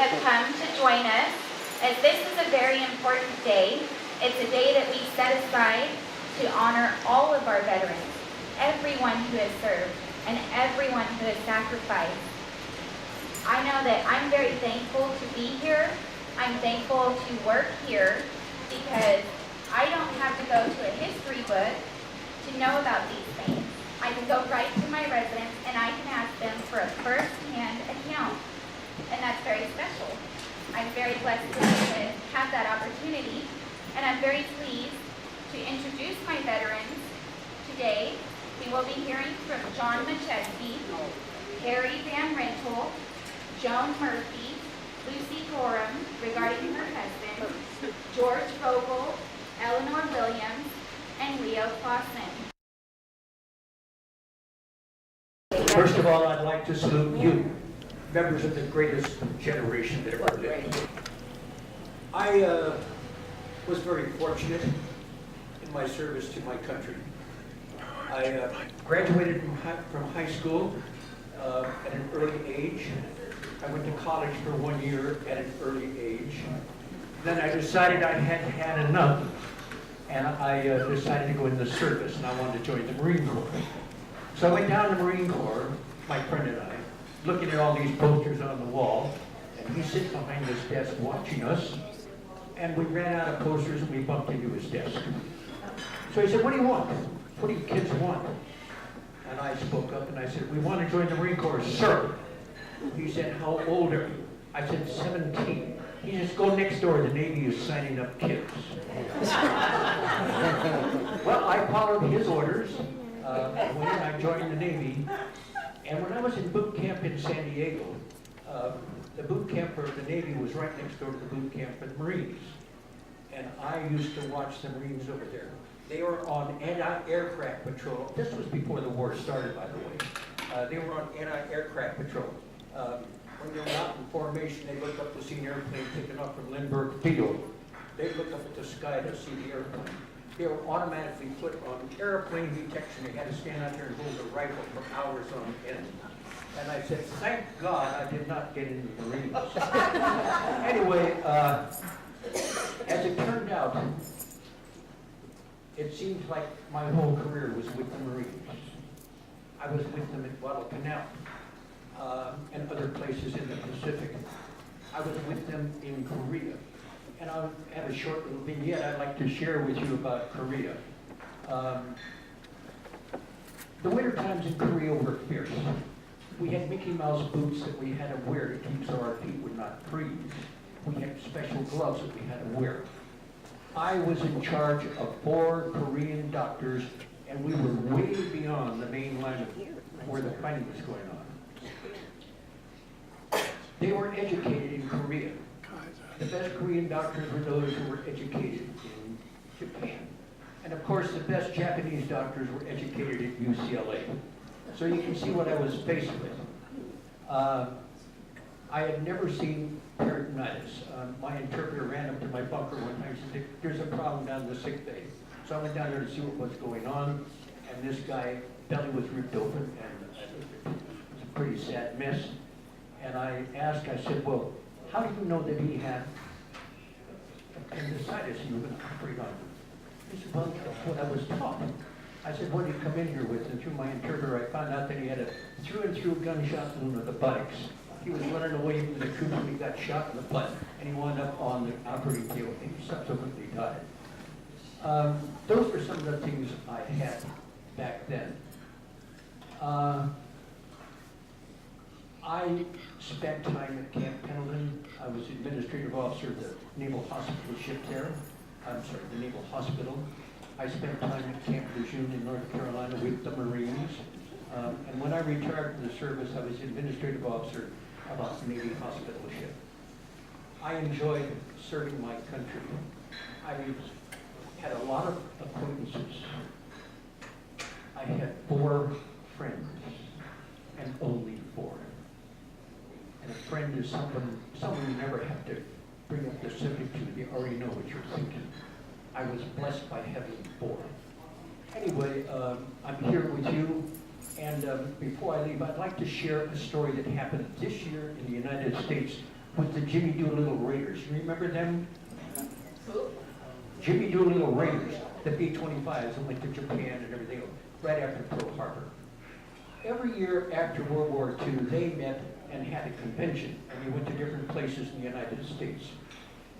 have come to join us, as this is a very important day. It's a day that we set aside to honor all of our veterans, everyone who has served, and everyone who has sacrificed. I know that I'm very thankful to be here. I'm thankful to work here because I don't have to go to a history book to know about these things. I can go right to my residents and I can ask them for a first-hand account, and that's very special. I'm very blessed to have that opportunity, and I'm very pleased to introduce my veterans. Today, we will be hearing from John McChesney, Harry Van Rentel, Joan Murphy, Lucy Gorham regarding her husband, George Vogel, Eleanor Williams, and Leo Clausen. First of all, I'd like to salute you, members of the greatest generation that ever lived. I was very fortunate in my service to my country. I graduated from high school at an early age. I went to college for 1 year at an early age. Then I decided I had had enough, and I decided to go into the service, and I wanted to join the Marine Corps. So I went down to the Marine Corps, my friend and I, looking at all these posters on the wall, and he's sitting behind his desk watching us, and we ran out of posters and we bumped into his desk. So he said, "What do you want? What do you kids want?" And I spoke up and I said, "We want to join the Marine Corps, sir." He said, "How old are you?" I said, 17. He says, "Go next door, the Navy is signing up kids." Well, I followed his orders. When I joined the Navy, and when I was in boot camp in San Diego, the boot camp for the Navy was right next door to the boot camp for the Marines. And I used to watch the Marines over there. They were on anti-aircraft patrol. This was before the war started, by the way. They were on anti-aircraft patrol. When they were out in formation, they looked up to see an airplane taking off from Lindbergh Field. They looked up at the sky to see the airplane. They were automatically put on airplane detection. They had to stand out there and hold a rifle for hours on end. And I said, "Thank God I did not get into the Marines." Anyway, as it turned out, it seems like my whole career was with the Marines. I was with them at Guadalcanal and other places in the Pacific. I was with them in Korea. And I'll have a short little vignette I'd like to share with you about Korea. The winter times in Korea were fierce. We had Mickey Mouse boots that we had to wear to keep so our feet would not freeze. We had special gloves that we had to wear. I was in charge of 4 Korean doctors, and we were way beyond the main line of where the fighting was going on. They were educated in Korea. The best Korean doctors were those who were educated in Japan. And of course, the best Japanese doctors were educated at UCLA. So you can see what I was faced with. I had never seen peritonitis. My interpreter ran up to my bunker one time and said, "There's a problem down in the sick bay." So I went down there to see what was going on, and this guy, belly was ripped open, and it was a pretty sad mess. And I asked, I said, "Well, how do you know that he had appendicitis you were going to operate on?" He said, "Well, that's what I was taught." I said, "What did you come in here with?" And through my interpreter, I found out that he had a through-and-through gunshot wound of the buttocks. He was running away from the troops when he got shot in the butt, and he wound up on the operating table. He subsequently died. Those were some of the things I had back then. I spent time at Camp Pendleton. I was administrative officer of the Naval Hospital ship there. The Naval Hospital. I spent time at Camp Lejeune in North Carolina with the Marines. And when I retired from the service, I was administrative officer of a Navy hospital ship. I enjoyed serving my country. I had a lot of acquaintances. I had 4 friends, and only 4. And a friend is someone you never have to bring up the subject to. They already know what you're thinking. I was blessed by having 4. Anyway, I'm here with you, and before I leave, I'd like to share a story that happened this year in the United States with the Jimmy Doolittle Raiders. You remember them? Jimmy Doolittle Raiders, the B-25s that went to Japan and everything, right after Pearl Harbor. Every year after World War II, they met and had a convention, and they went to different places in the United States.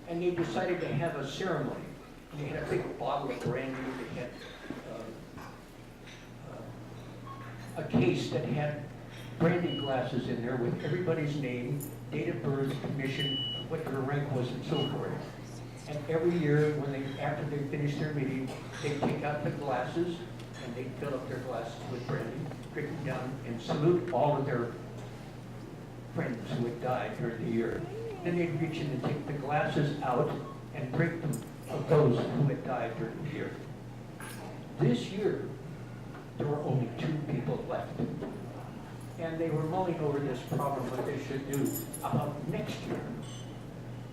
And they decided to have a ceremony. And they had a big bottle of brandy. They had a case that had brandy glasses in there with everybody's name, date of birth, commission, what their rank was, and so forth. And every year, after they finished their meeting, they take out the glasses and they fill up their glasses with brandy, drink them down, and salute all of their friends who had died during the year. Then they'd reach in and take the glasses out and drink them of those who had died during the year. This year, there were only 2 people left. And they were mulling over this problem, what they should do about next year.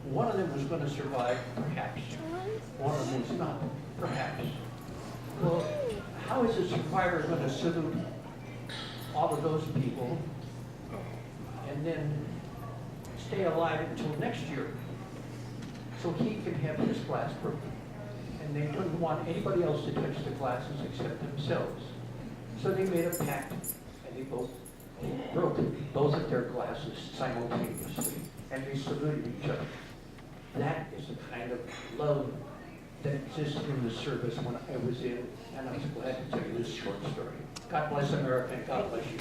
One of them was going to survive, perhaps. One of them was not, perhaps. Well, how is a survivor going to salute all of those people and then stay alive until next year so he can have his glass broken? And they didn't want anybody else to touch the glasses except themselves. So they made a pact, and they both broke both of their glasses simultaneously, and they saluted each other. That is the kind of love that existed in the service when I was in, and I was glad to tell you this short story. God bless America, and God bless you.